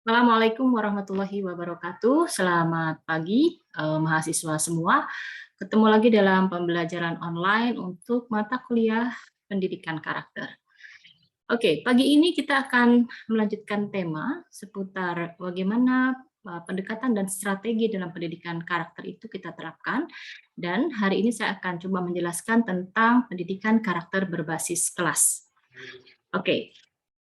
Assalamualaikum warahmatullahi wabarakatuh. Selamat pagi, mahasiswa semua. Ketemu lagi dalam pembelajaran online untuk mata kuliah pendidikan karakter. Oke, pagi ini kita akan melanjutkan tema seputar bagaimana pendekatan dan strategi dalam pendidikan karakter itu kita terapkan. Dan hari ini saya akan coba menjelaskan tentang pendidikan karakter berbasis kelas. Oke,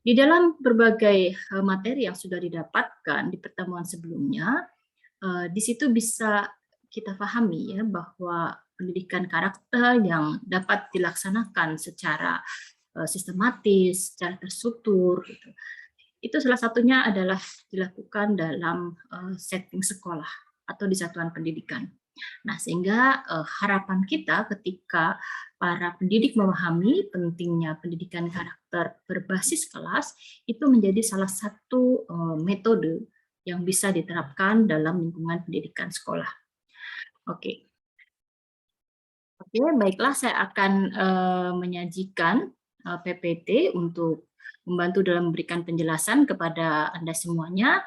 di dalam berbagai materi yang sudah didapatkan di pertemuan sebelumnya, di situ bisa kita pahami ya bahwa pendidikan karakter yang dapat dilaksanakan secara sistematis, secara terstruktur, gitu. Itu salah satunya adalah dilakukan dalam setting sekolah atau di satuan pendidikan. Nah, sehingga harapan kita ketika para pendidik memahami pentingnya pendidikan karakter berbasis kelas, itu menjadi salah satu metode yang bisa diterapkan dalam lingkungan pendidikan sekolah. Oke, oke, baiklah saya akan menyajikan PPT untuk membantu dalam memberikan penjelasan kepada Anda semuanya.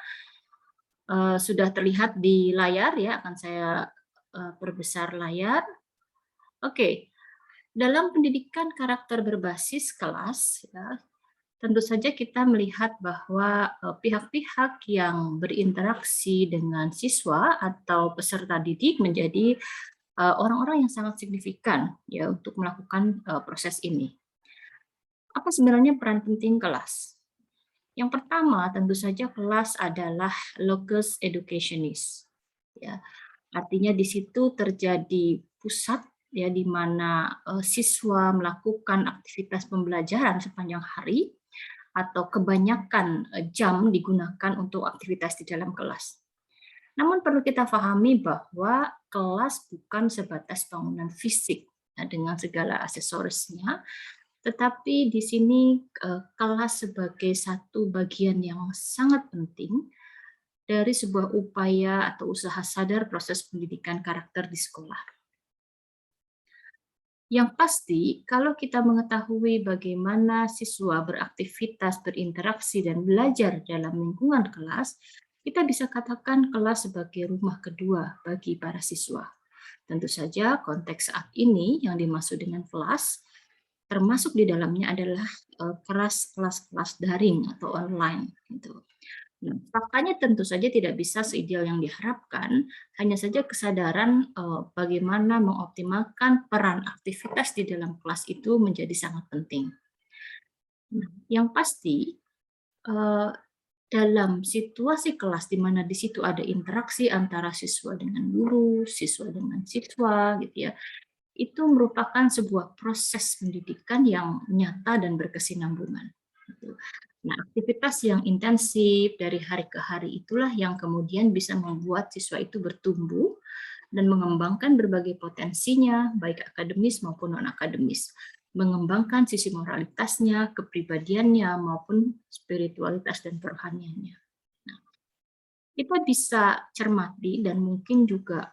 Sudah terlihat di layar ya, akan saya perbesar layar. Oke, dalam pendidikan karakter berbasis kelas, ya, tentu saja kita melihat bahwa pihak-pihak yang berinteraksi dengan siswa atau peserta didik menjadi orang-orang yang sangat signifikan ya untuk melakukan proses ini. Apa sebenarnya peran penting kelas? Yang pertama, tentu saja kelas adalah locus educationis. Ya, artinya di situ terjadi pusat ya di mana siswa melakukan aktivitas pembelajaran sepanjang hari atau kebanyakan jam digunakan untuk aktivitas di dalam kelas. Namun perlu kita pahami bahwa kelas bukan sebatas bangunan fisik ya, dengan segala aksesorisnya, tetapi di sini kelas sebagai satu bagian yang sangat penting dari sebuah upaya atau usaha sadar proses pendidikan karakter di sekolah. Yang pasti, kalau kita mengetahui bagaimana siswa beraktivitas, berinteraksi, dan belajar dalam lingkungan kelas, kita bisa katakan kelas sebagai rumah kedua bagi para siswa. Tentu saja konteks saat ini yang dimaksud dengan kelas, termasuk di dalamnya adalah kelas-kelas daring atau online. Gitu. Nah, faktanya tentu saja tidak bisa seideal yang diharapkan, hanya saja kesadaran bagaimana mengoptimalkan peran aktivitas di dalam kelas itu menjadi sangat penting. Nah, yang pasti, dalam situasi kelas di mana di situ ada interaksi antara siswa dengan guru, siswa dengan siswa, gitu ya, itu merupakan sebuah proses pendidikan yang nyata dan berkesinambungan. Gitu. Nah, aktivitas yang intensif dari hari ke hari itulah yang kemudian bisa membuat siswa itu bertumbuh dan mengembangkan berbagai potensinya, baik akademis maupun non-akademis. Mengembangkan sisi moralitasnya, kepribadiannya, maupun spiritualitas dan kerohaniannya. Nah, kita bisa cermati dan mungkin juga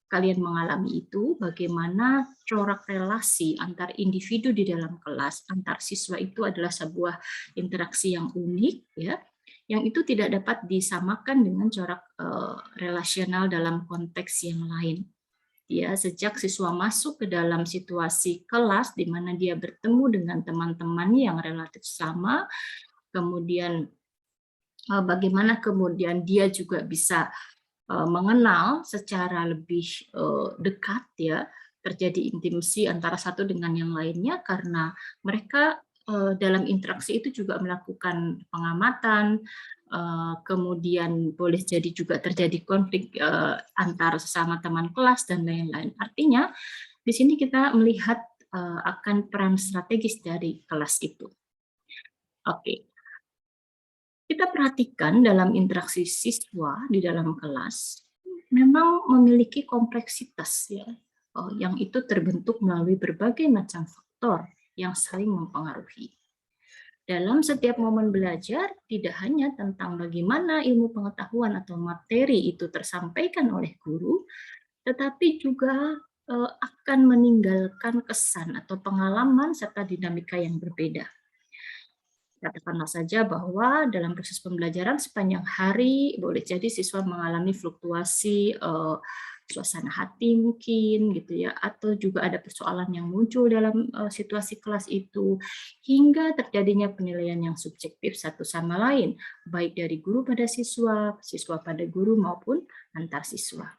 kalian mengalami itu, bagaimana corak relasi antar individu di dalam kelas, antar siswa itu adalah sebuah interaksi yang unik, ya, yang itu tidak dapat disamakan dengan corak relasional dalam konteks yang lain. Ya, sejak siswa masuk ke dalam situasi kelas di mana dia bertemu dengan teman-teman yang relatif sama, kemudian bagaimana kemudian dia juga bisa mengenal secara lebih dekat ya, terjadi intimasi antara satu dengan yang lainnya karena mereka dalam interaksi itu juga melakukan pengamatan, kemudian boleh jadi juga terjadi konflik antar sesama teman kelas dan lain-lain. Artinya di sini kita melihat akan peran strategis dari kelas itu. Oke, kita perhatikan dalam interaksi siswa di dalam kelas, memang memiliki kompleksitas ya, yang itu terbentuk melalui berbagai macam faktor yang saling mempengaruhi. Dalam setiap momen belajar, tidak hanya tentang bagaimana ilmu pengetahuan atau materi itu tersampaikan oleh guru, tetapi juga akan meninggalkan kesan atau pengalaman serta dinamika yang berbeda. Katakanlah saja bahwa dalam proses pembelajaran sepanjang hari boleh jadi siswa mengalami fluktuasi suasana hati mungkin gitu ya, atau juga ada persoalan yang muncul dalam situasi kelas itu, hingga terjadinya penilaian yang subjektif satu sama lain, baik dari guru pada siswa, siswa pada guru maupun antar siswa.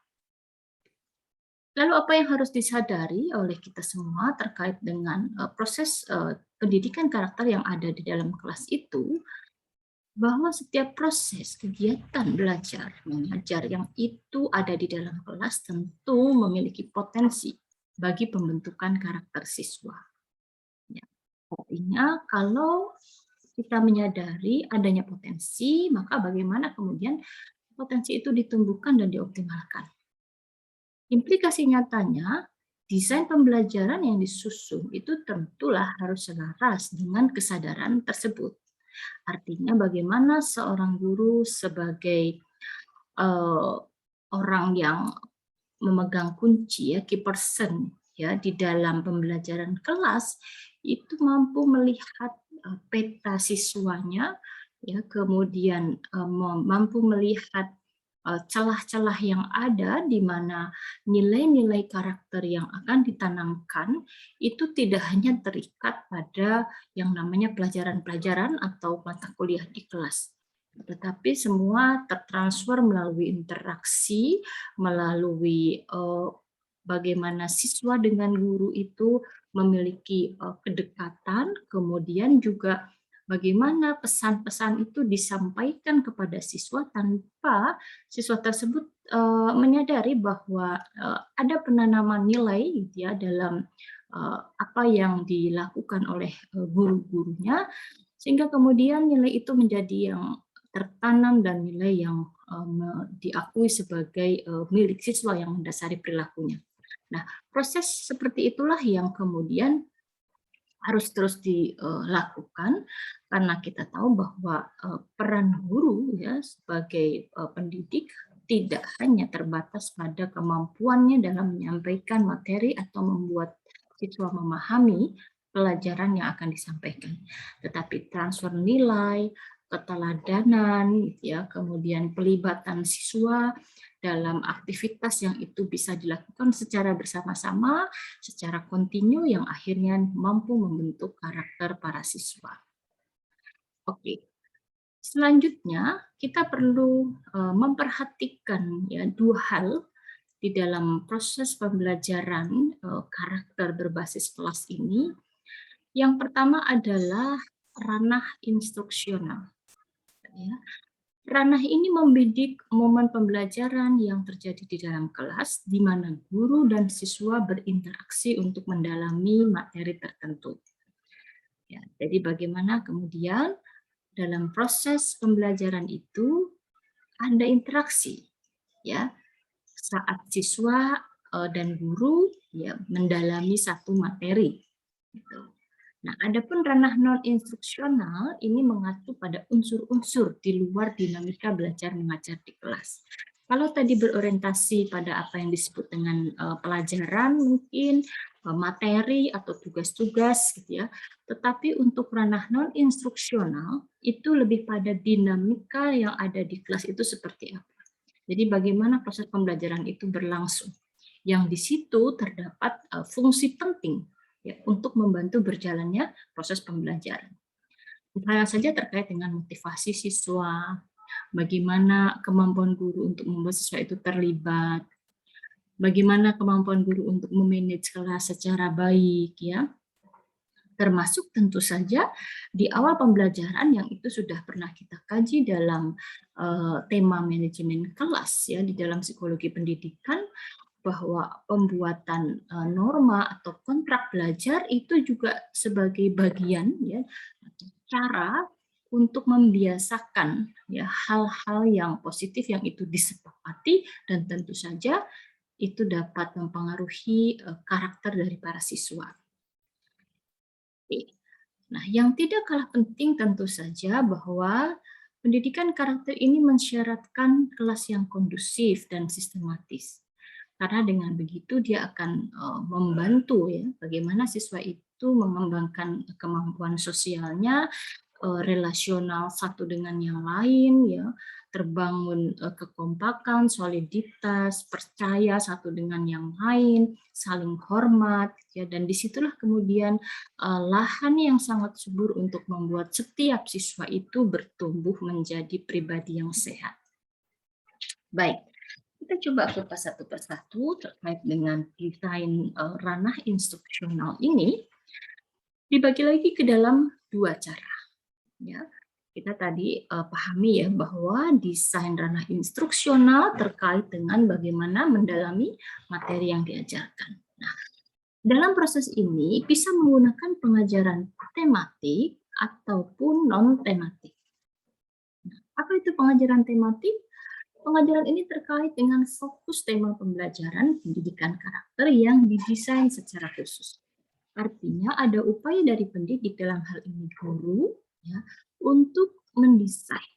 Lalu apa yang harus disadari oleh kita semua terkait dengan proses pendidikan karakter yang ada di dalam kelas itu, bahwa setiap proses kegiatan belajar mengajar yang itu ada di dalam kelas tentu memiliki potensi bagi pembentukan karakter siswa. Ya, artinya kalau kita menyadari adanya potensi, maka bagaimana kemudian potensi itu ditumbuhkan dan dioptimalkan. Implikasi nyatanya, desain pembelajaran yang disusun itu tentulah harus selaras dengan kesadaran tersebut. Artinya bagaimana seorang guru sebagai orang yang memegang kunci ya, key person ya di dalam pembelajaran kelas itu mampu melihat peta siswanya ya, kemudian mampu melihat celah-celah yang ada di mana nilai-nilai karakter yang akan ditanamkan itu tidak hanya terikat pada yang namanya pelajaran-pelajaran atau mata kuliah di kelas, tetapi semua tertransfer melalui interaksi, melalui bagaimana siswa dengan guru itu memiliki kedekatan, kemudian juga bagaimana pesan-pesan itu disampaikan kepada siswa tanpa siswa tersebut menyadari bahwa ada penanaman nilai gitu ya dalam apa yang dilakukan oleh guru-gurunya, sehingga kemudian nilai itu menjadi yang tertanam dan nilai yang diakui sebagai milik siswa yang mendasari perilakunya. Nah, proses seperti itulah yang kemudian harus terus dilakukan karena kita tahu bahwa peran guru ya sebagai pendidik tidak hanya terbatas pada kemampuannya dalam menyampaikan materi atau membuat siswa memahami pelajaran yang akan disampaikan, tetapi transfer nilai, keteladanan, ya, kemudian pelibatan siswa dalam aktivitas yang itu bisa dilakukan secara bersama-sama, secara kontinu yang akhirnya mampu membentuk karakter para siswa. Oke, selanjutnya kita perlu memperhatikan ya dua hal di dalam proses pembelajaran karakter berbasis kelas ini. Yang pertama adalah ranah instruksional. Ya. Ranah ini membidik momen pembelajaran yang terjadi di dalam kelas, di mana guru dan siswa berinteraksi untuk mendalami materi tertentu. Ya, jadi bagaimana kemudian dalam proses pembelajaran itu ada interaksi, ya, saat siswa dan guru ya mendalami satu materi. Gitu. Nah, adapun ranah non-instruksional ini mengacu pada unsur-unsur di luar dinamika belajar mengajar di kelas. Kalau tadi berorientasi pada apa yang disebut dengan pelajaran, mungkin materi atau tugas-tugas, gitu ya. Tetapi untuk ranah non-instruksional itu lebih pada dinamika yang ada di kelas itu seperti apa. Jadi bagaimana proses pembelajaran itu berlangsung. Yang di situ terdapat fungsi penting ya, untuk membantu berjalannya proses pembelajaran. Misalnya saja terkait dengan motivasi siswa, bagaimana kemampuan guru untuk membuat siswa itu terlibat, bagaimana kemampuan guru untuk memanage kelas secara baik, ya, termasuk tentu saja di awal pembelajaran yang itu sudah pernah kita kaji dalam tema manajemen kelas ya di dalam psikologi pendidikan, bahwa pembuatan norma atau kontrak belajar itu juga sebagai bagian ya cara untuk membiasakan ya hal-hal yang positif yang itu disepakati, dan tentu saja itu dapat mempengaruhi karakter dari para siswa. Nah, yang tidak kalah penting tentu saja bahwa pendidikan karakter ini mensyaratkan kelas yang kondusif dan sistematis. Karena dengan begitu dia akan membantu ya bagaimana siswa itu mengembangkan kemampuan sosialnya, relasional satu dengan yang lain, ya, terbangun kekompakan, soliditas, percaya satu dengan yang lain, saling hormat, ya, dan disitulah kemudian lahan yang sangat subur untuk membuat setiap siswa itu bertumbuh menjadi pribadi yang sehat. Baik, kita coba kupas satu persatu terkait dengan desain ranah instruksional ini. Dibagi lagi ke dalam dua cara. Ya, kita tadi pahami ya bahwa desain ranah instruksional terkait dengan bagaimana mendalami materi yang diajarkan. Nah, dalam proses ini bisa menggunakan pengajaran tematik ataupun non tematik. Nah, apa itu pengajaran tematik? Pengajaran ini terkait dengan fokus tema pembelajaran pendidikan karakter yang didesain secara khusus. Artinya ada upaya dari pendidik dalam hal ini guru, ya, untuk mendesain,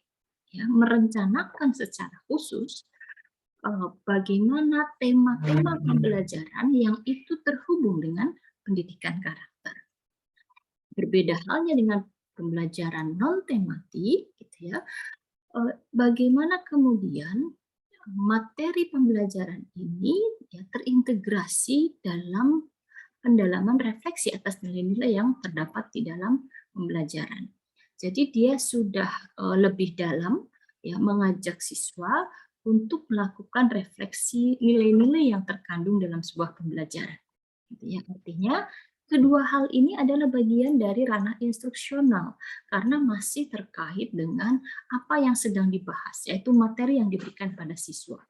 ya, merencanakan secara khusus bagaimana tema-tema pembelajaran yang itu terhubung dengan pendidikan karakter. Berbeda halnya dengan pembelajaran non tematik, gitu ya. Bagaimana kemudian materi pembelajaran ini ya terintegrasi dalam pendalaman refleksi atas nilai-nilai yang terdapat di dalam pembelajaran. Jadi dia sudah lebih dalam ya mengajak siswa untuk melakukan refleksi nilai-nilai yang terkandung dalam sebuah pembelajaran. Gitu ya. Artinya kedua hal ini adalah bagian dari ranah instruksional karena masih terkait dengan apa yang sedang dibahas, yaitu materi yang diberikan pada siswa.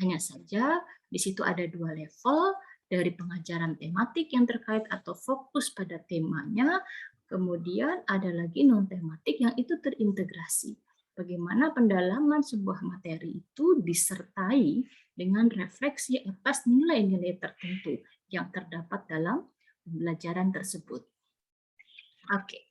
Hanya saja di situ ada dua level, dari pengajaran tematik yang terkait atau fokus pada temanya, kemudian ada lagi non-tematik yang itu terintegrasi. Bagaimana pendalaman sebuah materi itu disertai dengan refleksi atas nilai-nilai tertentu yang terdapat dalam pembelajaran tersebut. Oke.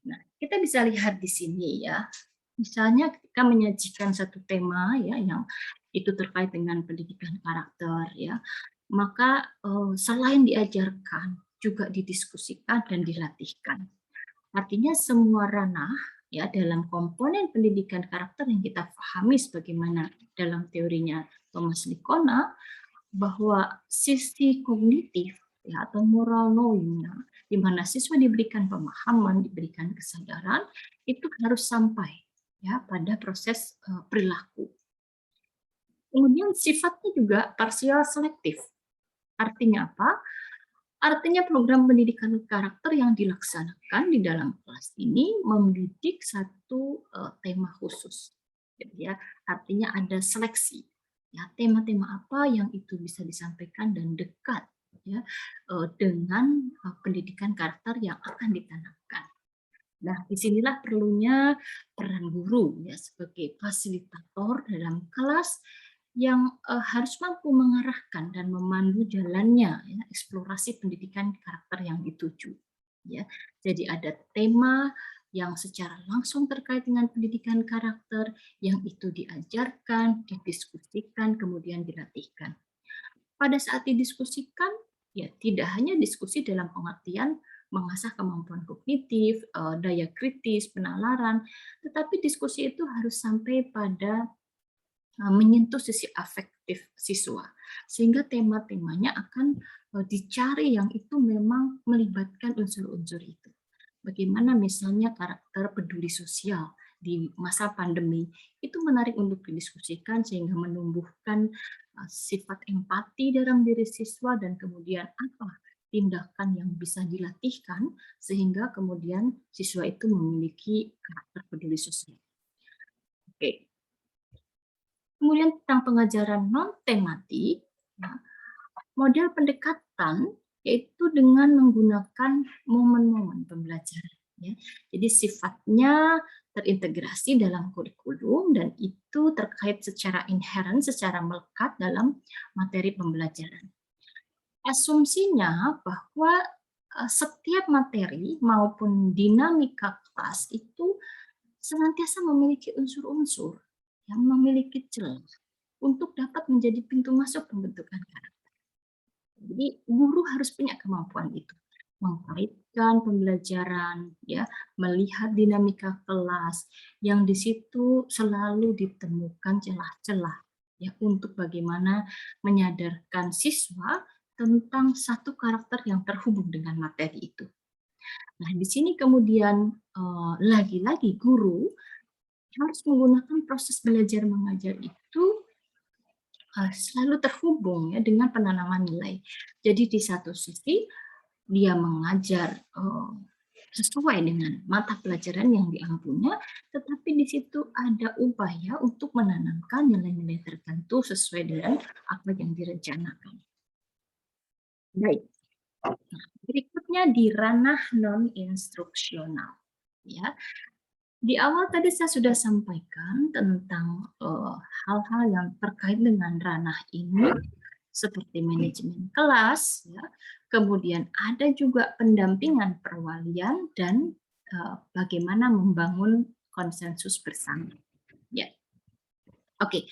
Nah, kita bisa lihat di sini ya. Misalnya ketika menyajikan satu tema ya yang itu terkait dengan pendidikan karakter ya, maka selain diajarkan juga didiskusikan dan dilatihkan. Artinya semua ranah ya dalam komponen pendidikan karakter yang kita pahami sebagaimana dalam teorinya Thomas Likona bahwa sisi kognitif ya atau moral knowing-nya di mana siswa diberikan pemahaman, diberikan kesadaran itu harus sampai ya pada proses perilaku. Kemudian sifatnya juga parsial selektif. Artinya apa? Artinya program pendidikan karakter yang dilaksanakan di dalam kelas ini mendidik satu tema khusus. Jadi ya, artinya ada seleksi. Ya, tema-tema apa yang itu bisa disampaikan dan dekat ya dengan pendidikan karakter yang akan ditanamkan. Nah, disinilah perlunya peran guru ya sebagai fasilitator dalam kelas yang harus mampu mengarahkan dan memandu jalannya ya, eksplorasi pendidikan karakter yang dituju. Ya, jadi ada tema yang secara langsung terkait dengan pendidikan karakter yang itu diajarkan, didiskusikan, kemudian dilatihkan. Pada saat didiskusikan, ya tidak hanya diskusi dalam pengertian mengasah kemampuan kognitif, daya kritis, penalaran, tetapi diskusi itu harus sampai pada menyentuh sisi afektif siswa, sehingga tema-temanya akan dicari yang itu memang melibatkan unsur-unsur itu. Bagaimana misalnya karakter peduli sosial di masa pandemi, itu menarik untuk didiskusikan sehingga menumbuhkan sifat empati dalam diri siswa dan kemudian apa tindakan yang bisa dilatihkan sehingga kemudian siswa itu memiliki karakter peduli sosial. Oke. Kemudian tentang pengajaran non-tematik, model pendekatan yaitu dengan menggunakan momen-momen pembelajaran. Ya. Jadi sifatnya terintegrasi dalam kurikulum dan itu terkait secara inherent, secara melekat dalam materi pembelajaran. Asumsinya bahwa setiap materi maupun dinamika kelas itu senantiasa memiliki unsur-unsur yang memiliki celah untuk dapat menjadi pintu masuk pembentukan karakter. Jadi guru harus punya kemampuan itu. mengkaitkan pembelajaran, ya, melihat dinamika kelas, yang di situ selalu ditemukan celah-celah, ya, untuk bagaimana menyadarkan siswa tentang satu karakter yang terhubung dengan materi itu. Nah, di sini kemudian lagi-lagi guru harus menggunakan proses belajar mengajar itu selalu terhubung ya dengan penanaman nilai. Jadi di satu sisi dia mengajar sesuai dengan mata pelajaran yang diampunya, tetapi di situ ada upaya untuk menanamkan nilai-nilai tertentu sesuai dengan apa yang direncanakan. Baik. Nah, berikutnya di ranah non-instruksional. Ya, di awal tadi saya sudah sampaikan tentang hal-hal yang terkait dengan ranah ini, seperti manajemen kelas, ya. Kemudian ada juga pendampingan perwalian dan bagaimana membangun konsensus bersama. Ya, oke.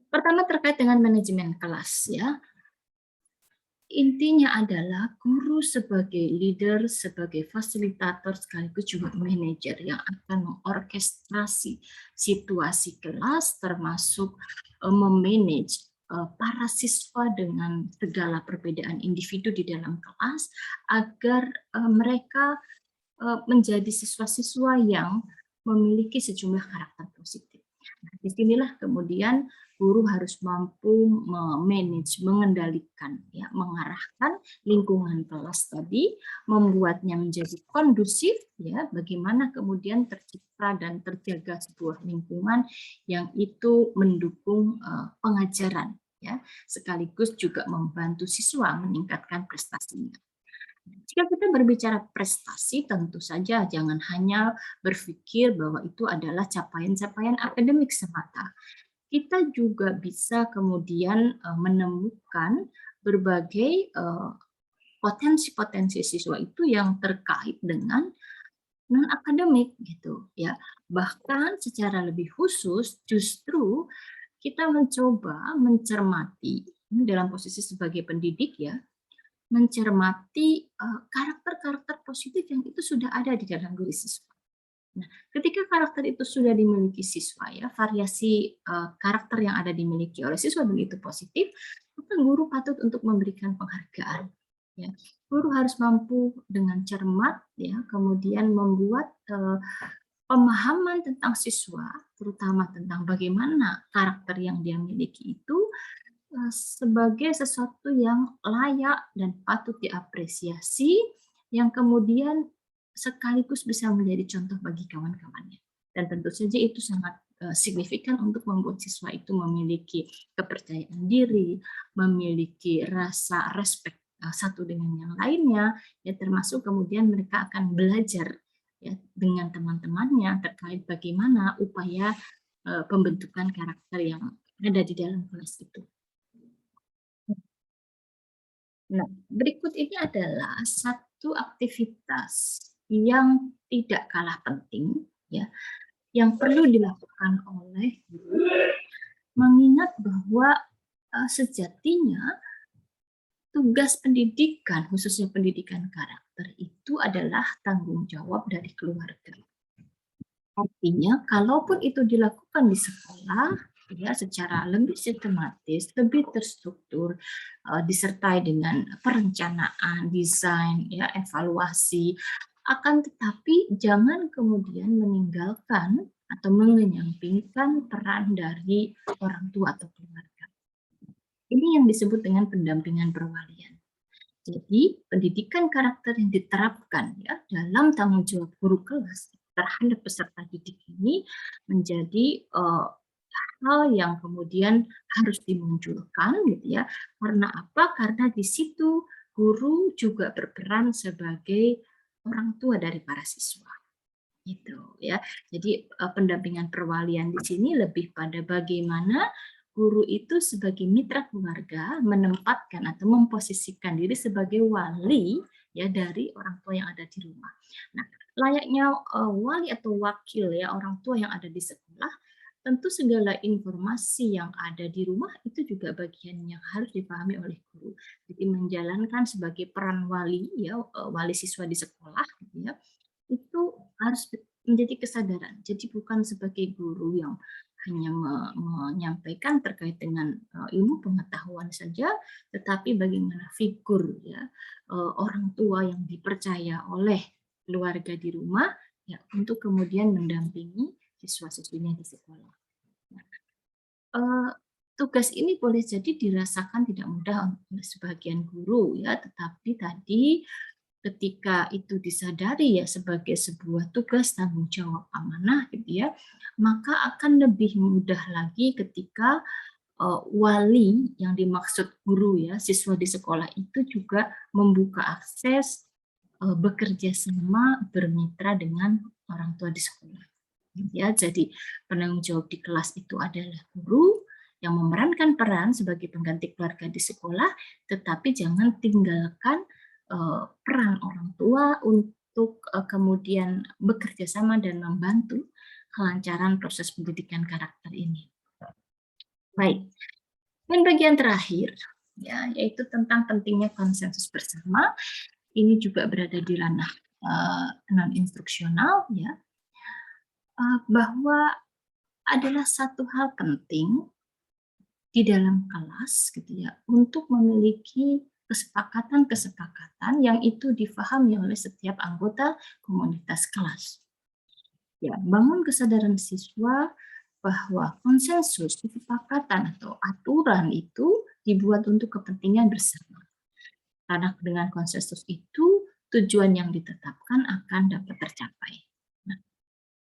Pertama terkait dengan manajemen kelas, ya. Intinya adalah guru sebagai leader, sebagai fasilitator, sekaligus juga manajer yang akan mengorkestrasi situasi kelas, termasuk memanage para siswa dengan segala perbedaan individu di dalam kelas, agar mereka menjadi siswa-siswa yang memiliki sejumlah karakter positif. Nah, disinilah kemudian guru harus mampu memanage, mengendalikan, ya, mengarahkan lingkungan kelas tadi, membuatnya menjadi kondusif, ya, bagaimana kemudian tercipta dan terjaga sebuah lingkungan yang itu mendukung pengajaran, ya, sekaligus juga membantu siswa meningkatkan prestasinya. Jika kita berbicara prestasi, tentu saja jangan hanya berpikir bahwa itu adalah capaian-capaian akademik semata. Kita juga bisa kemudian menemukan berbagai potensi-potensi siswa itu yang terkait dengan non akademik gitu ya. Bahkan secara lebih khusus justru kita mencoba mencermati dalam posisi sebagai pendidik ya, mencermati karakter-karakter positif yang itu sudah ada di dalam diri siswa. Nah, ketika karakter itu sudah dimiliki siswa ya, variasi karakter yang ada dimiliki oleh siswa dan itu positif, maka guru patut untuk memberikan penghargaan. Ya, guru harus mampu dengan cermat ya, kemudian membuat pemahaman tentang siswa, terutama tentang bagaimana karakter yang dia miliki itu sebagai sesuatu yang layak dan patut diapresiasi, yang kemudian sekaligus bisa menjadi contoh bagi kawan-kawannya. Dan tentu saja itu sangat signifikan untuk membuat siswa itu memiliki kepercayaan diri, memiliki rasa respect satu dengan yang lainnya, ya, termasuk kemudian mereka akan belajar ya dengan teman-temannya terkait bagaimana upaya pembentukan karakter yang ada di dalam kelas itu. Nah, berikut ini adalah satu aktivitas yang tidak kalah penting, ya, yang perlu dilakukan oleh guru, mengingat bahwa sejatinya tugas pendidikan, khususnya pendidikan karakter, itu adalah tanggung jawab dari keluarga. Artinya, kalaupun itu dilakukan di sekolah, ya, secara lebih sistematis, lebih terstruktur, disertai dengan perencanaan, desain, ya, evaluasi, akan tetapi jangan kemudian meninggalkan atau mengenyampingkan peran dari orang tua atau keluarga. Ini yang disebut dengan pendampingan perwalian. Jadi, pendidikan karakter yang diterapkan ya dalam tanggung jawab guru kelas terhadap peserta didik ini menjadi hal yang kemudian harus dimunculkan gitu ya. Karena apa? Karena di situ guru juga berperan sebagai orang tua dari para siswa. Gitu ya. Jadi pendampingan perwalian di sini lebih pada bagaimana guru itu sebagai mitra keluarga menempatkan atau memposisikan diri sebagai wali ya dari orang tua yang ada di rumah. Nah, layaknya wali atau wakil ya orang tua yang ada di sekolah, tentu segala informasi yang ada di rumah itu juga bagian yang harus dipahami oleh guru. Jadi menjalankan sebagai peran wali ya, wali siswa di sekolah gitu ya, itu harus menjadi kesadaran. Jadi bukan sebagai guru yang hanya menyampaikan terkait dengan ilmu pengetahuan saja, tetapi bagaimana figur ya, orang tua yang dipercaya oleh keluarga di rumah ya untuk kemudian mendampingi siswa-siswinya di sekolah. Nah, tugas ini boleh jadi dirasakan tidak mudah oleh sebagian guru ya, tetapi tadi ketika itu disadari ya sebagai sebuah tugas tanggung jawab amanah gitu ya, maka akan lebih mudah lagi ketika wali yang dimaksud guru ya, siswa di sekolah itu juga membuka akses bekerja sama bermitra dengan orang tua di sekolah. Ya, jadi penanggung jawab di kelas itu adalah guru yang memerankan peran sebagai pengganti keluarga di sekolah, tetapi jangan tinggalkan peran orang tua untuk kemudian bekerja sama dan membantu kelancaran proses pendidikan karakter ini. Baik, dan bagian terakhir ya, yaitu tentang pentingnya konsensus bersama. Ini juga berada di ranah non instruksional ya, bahwa adalah satu hal penting di dalam kelas gitu ya, untuk memiliki kesepakatan-kesepakatan yang itu difahami oleh setiap anggota komunitas kelas. Ya, bangun kesadaran siswa bahwa konsensus, kesepakatan atau aturan itu dibuat untuk kepentingan bersama. Karena dengan konsensus itu tujuan yang ditetapkan akan dapat tercapai. Nah,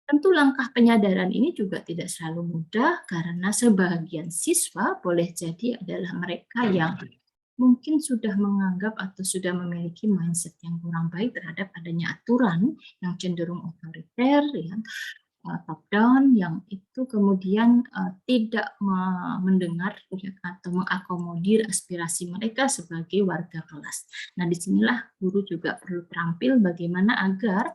tentu langkah penyadaran ini juga tidak selalu mudah karena sebagian siswa boleh jadi adalah mereka yang mungkin sudah menganggap atau sudah memiliki mindset yang kurang baik terhadap adanya aturan yang cenderung otoriter, ya, top down, yang itu kemudian tidak mendengar ya, atau mengakomodir aspirasi mereka sebagai warga kelas. Nah, disinilah guru juga perlu terampil bagaimana agar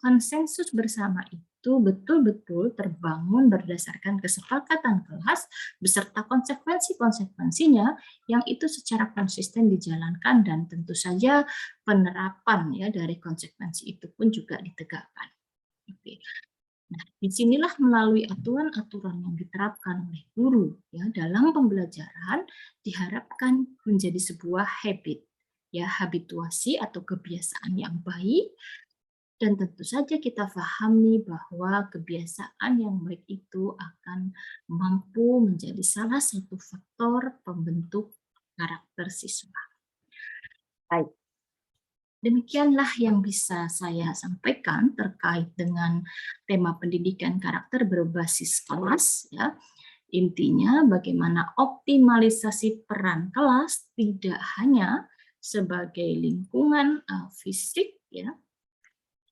konsensus bersama itu betul-betul terbangun berdasarkan kesepakatan kelas beserta konsekuensi-konsekuensinya yang itu secara konsisten dijalankan, dan tentu saja penerapan ya dari konsekuensi itu pun juga ditegakkan. Oke. Nah, disinilah melalui aturan-aturan yang diterapkan oleh guru ya dalam pembelajaran diharapkan menjadi sebuah habit, ya habituasi atau kebiasaan yang baik, dan tentu saja kita pahami bahwa kebiasaan yang baik itu akan mampu menjadi salah satu faktor pembentuk karakter siswa. Baik. Demikianlah yang bisa saya sampaikan terkait dengan tema pendidikan karakter berbasis kelas ya. Intinya bagaimana optimalisasi peran kelas tidak hanya sebagai lingkungan fisik ya,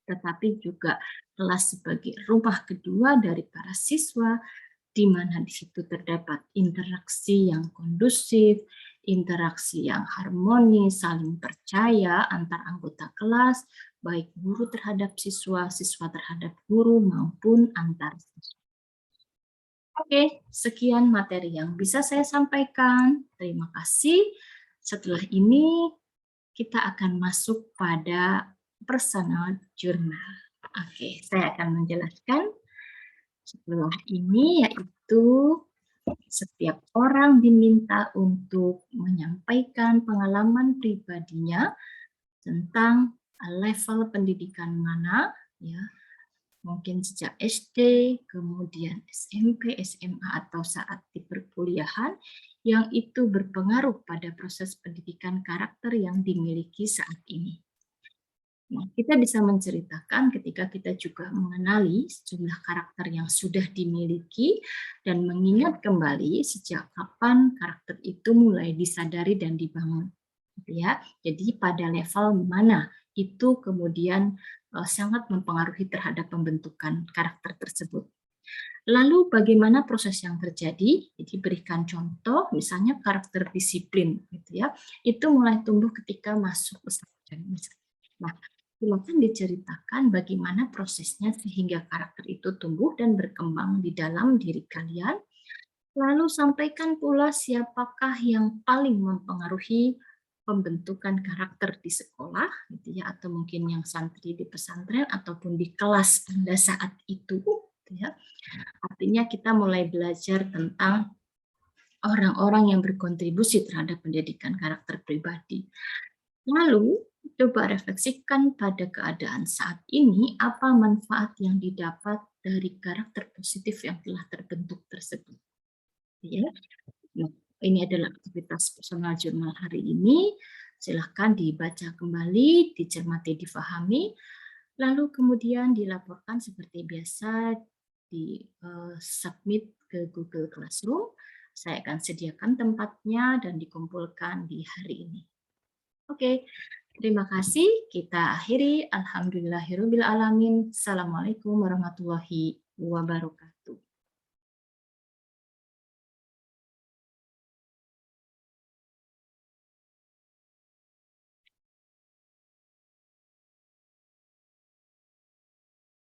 tetapi juga kelas sebagai rumah kedua dari para siswa, di mana di situ terdapat interaksi yang kondusif, interaksi yang harmonis, saling percaya antar anggota kelas, baik guru terhadap siswa, siswa terhadap guru, maupun antar siswa. Oke, sekian materi yang bisa saya sampaikan. Terima kasih. Setelah ini kita akan masuk pada personal journal. Oke, saya akan menjelaskan setelah ini, yaitu setiap orang diminta untuk menyampaikan pengalaman pribadinya tentang level pendidikan mana, ya, mungkin sejak SD, kemudian SMP, SMA, atau saat di perkuliahan, yang itu berpengaruh pada proses pendidikan karakter yang dimiliki saat ini. Nah, kita bisa menceritakan ketika kita juga mengenali sejumlah karakter yang sudah dimiliki dan mengingat kembali sejak kapan karakter itu mulai disadari dan dibangun. Ya, jadi pada level mana itu kemudian sangat mempengaruhi terhadap pembentukan karakter tersebut. Lalu bagaimana proses yang terjadi? Jadi berikan contoh, misalnya karakter disiplin, gitu ya, itu mulai tumbuh ketika masuk pesantren. Nah, Silakan diceritakan bagaimana prosesnya sehingga karakter itu tumbuh dan berkembang di dalam diri kalian. Lalu sampaikan pula siapakah yang paling mempengaruhi pembentukan karakter di sekolah, gitu ya, atau mungkin yang santri di pesantren ataupun di kelas Anda saat itu, gitu ya. Artinya kita mulai belajar tentang orang-orang yang berkontribusi terhadap pendidikan karakter pribadi. Lalu, coba refleksikan pada keadaan saat ini, apa manfaat yang didapat dari karakter positif yang telah terbentuk tersebut. Ya. Nah, ini adalah aktivitas personal journal hari ini. Silahkan dibaca kembali, dicermati, difahami, lalu kemudian dilaporkan seperti biasa di submit ke Google Classroom. Saya akan sediakan tempatnya dan dikumpulkan di hari ini. Oke, terima kasih. Kita akhiri. Alhamdulillahirabbil alamin. Assalamualaikum warahmatullahi wabarakatuh.